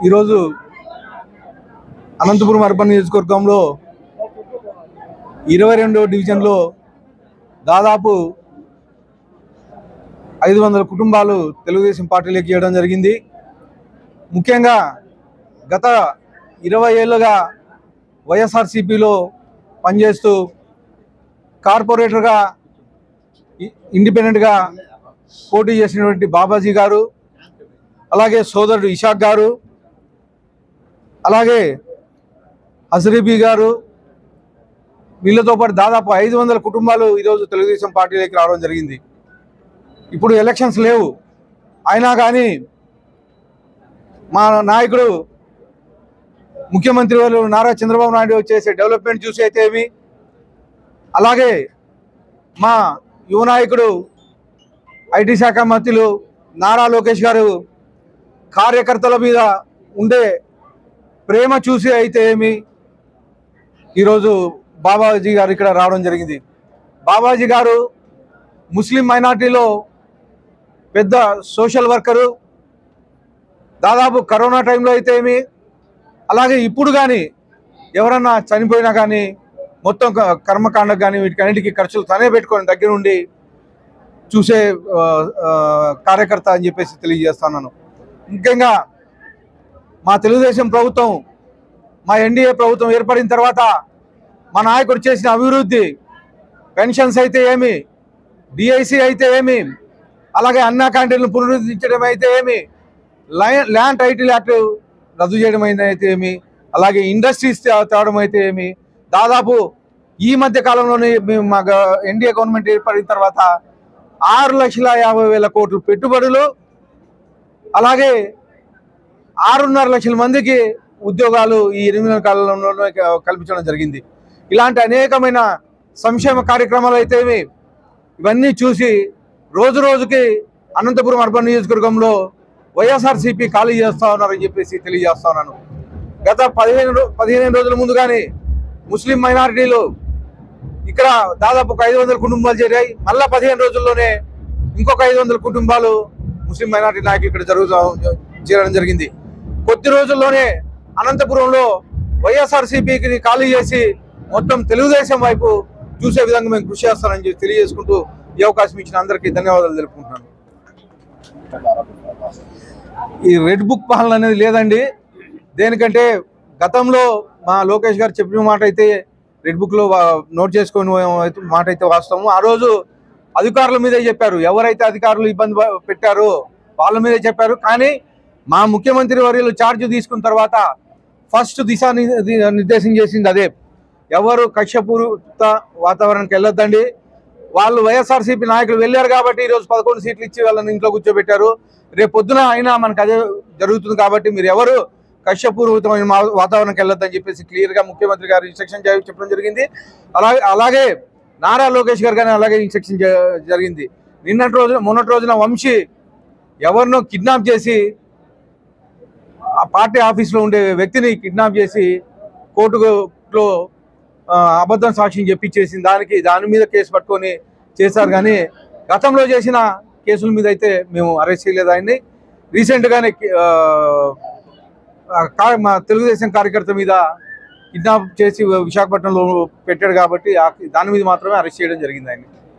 ఈరోజు అనంతపురం అర్బన్ నియోజకవర్గంలో 22వ డివిజన్లో దాదాపు 500 కుటుంబాలు తెలుగుదేశం పార్టీలోకి చేయడం జరిగింది. ముఖ్యంగా గత 20 ఏళ్లుగా వైఎస్ఆర్సీపీలో పనిచేస్తూ కార్పొరేటర్గా ఇండిపెండెంట్గా పోటీ చేసినటువంటి బాబాజీ గారు, అలాగే సోదరుడు ఇషాక్ గారు, అలాగే హజరీబీ గారు, వీళ్ళతో పాటు దాదాపు 500 కుటుంబాలు ఈరోజు తెలుగుదేశం పార్టీలోకి రావడం జరిగింది. ఇప్పుడు ఎలక్షన్స్ లేవు, అయినా కానీ మా నాయకుడు ముఖ్యమంత్రి వారు నారా చంద్రబాబు నాయుడు చేసే డెవలప్మెంట్ చూసి అయితే ఏమి, అలాగే మా యువ నాయకుడు ఐటీ శాఖ మంత్రులు నారా లోకేష్ గారు కార్యకర్తల మీద ఉండే ప్రేమ చూసి అయితే ఏమి, ఈరోజు బాబాజీ గారు ఇక్కడ రావడం జరిగింది. బాబాజీ గారు ముస్లిం మైనార్టీలో పెద్ద సోషల్ వర్కరు. దాదాపు కరోనా టైంలో అయితే ఏమి, అలాగే ఇప్పుడు కానీ ఎవరన్నా చనిపోయినా కానీ మొత్తం కర్మకాండకు కానీ వీటికన్నిటికీ ఖర్చులు తనే పెట్టుకొని దగ్గర నుండి చూసే కార్యకర్త అని చెప్పేసి తెలియజేస్తున్నాను. ముఖ్యంగా మా తెలుగుదేశం ప్రభుత్వం, మా ఎన్డీఏ ప్రభుత్వం ఏర్పడిన తర్వాత మా నాయకుడు చేసిన అభివృద్ధి, పెన్షన్స్ అయితే ఏమి, డిఐసి అయితే ఏమి, అలాగే అన్నా క్యాంటీన్లు పునరుద్ధరించడం అయితే ఏమి, ల్యాండ్ టైటిల్ యాక్ట్ రద్దు చేయడం అయితే ఏమి, అలాగే ఇండస్ట్రీస్ తేవడం అయితే ఏమి, దాదాపు ఈ మధ్య కాలంలోనే మేము మా ఎన్డీఏ గవర్నమెంట్ ఏర్పడిన తర్వాత 6,50,000 కోట్లు పెట్టుబడులు, అలాగే 6.5 లక్షల మందికి ఉద్యోగాలు ఈ 8 నెలల కాలంలో కల్పించడం జరిగింది. ఇలాంటి అనేకమైన సంక్షేమ కార్యక్రమాలు అయితే ఇవన్నీ చూసి రోజు రోజుకి అనంతపురం అర్బన్ నియోజకవర్గంలో వైఎస్ఆర్సీపీ ఖాళీ చేస్తూ ఉన్నారని చెప్పేసి తెలియజేస్తా ఉన్నాను. గత 15 రోజుల ముందు కానీ ముస్లిం మైనారిటీలు ఇక్కడ దాదాపు 500 కుటుంబాలు చేరాయి. మళ్ళా 15 రోజుల్లోనే ఇంకొక 500 కుటుంబాలు ముస్లిం మైనారిటీ నాయకులు ఇక్కడ చేరడం జరిగింది. కొద్ది రోజుల్లోనే అనంతపురంలో వైఎస్ఆర్సీపీకి ఖాళీ చేసి మొత్తం తెలుగుదేశం వైపు చూసే విధంగా మేము కృషి చేస్తానని చెప్పి తెలియజేసుకుంటూ ఈ అవకాశం ఇచ్చిన అందరికీ ధన్యవాదాలు తెలుపుకుంటున్నాను. ఈ రెడ్ బుక్ పాలన అనేది లేదండి. దేనికంటే గతంలో మా లోకేష్ గారు చెప్పిన మాట అయితే రెడ్ బుక్లో నోట్ చేసుకుని మాట అయితే వాస్తవము. ఆ రోజు అధికారుల మీదే చెప్పారు, ఎవరైతే అధికారులు ఇబ్బంది పెట్టారో వాళ్ళ మీదే చెప్పారు. కానీ మా ముఖ్యమంత్రి వర్యులు ఛార్జ్ తీసుకున్న తర్వాత ఫస్ట్ నిర్దేశం చేసింది అదే, ఎవరు కక్షపూరిత వాతావరణానికి వెళ్ళొద్దండి. వాళ్ళు వైఎస్ఆర్సీపీ నాయకులు వెళ్ళారు కాబట్టి ఈరోజు 11 సీట్లు ఇచ్చి వాళ్ళని ఇంట్లో కూర్చోబెట్టారు. రేపు పొద్దున అయినా మనకు అదే జరుగుతుంది కాబట్టి మీరు ఎవరు కక్షపూర్వకమైన వాతావరణానికి వెళ్ళొద్దని చెప్పేసి క్లియర్గా ముఖ్యమంత్రి గారు ఇన్స్ట్రక్షన్ చెప్పడం జరిగింది. అలాగే నారా లోకేష్ గారు కానీ అలాగే ఇన్స్ట్రక్షన్ జరిగింది. మొన్నటి రోజున వంశీ ఎవరినో కిడ్నాప్ చేసి ఆ పార్టీ ఆఫీస్లో ఉండే వ్యక్తిని కిడ్నాప్ చేసి కోర్టులో అబద్ధం సాక్ష్యం చెప్పించేసింది. దాని మీద కేసు పట్టుకొని చేశారు. కానీ గతంలో చేసిన కేసుల మీద అయితే మేము అరెస్ట్ చేయలేదు ఆయన్ని. రీసెంట్గానే మా తెలుగుదేశం కార్యకర్త మీద కిడ్నాప్ చేసి విశాఖపట్నంలో పెట్టాడు కాబట్టి దాని మీద మాత్రమే అరెస్ట్ చేయడం జరిగింది ఆయన్ని.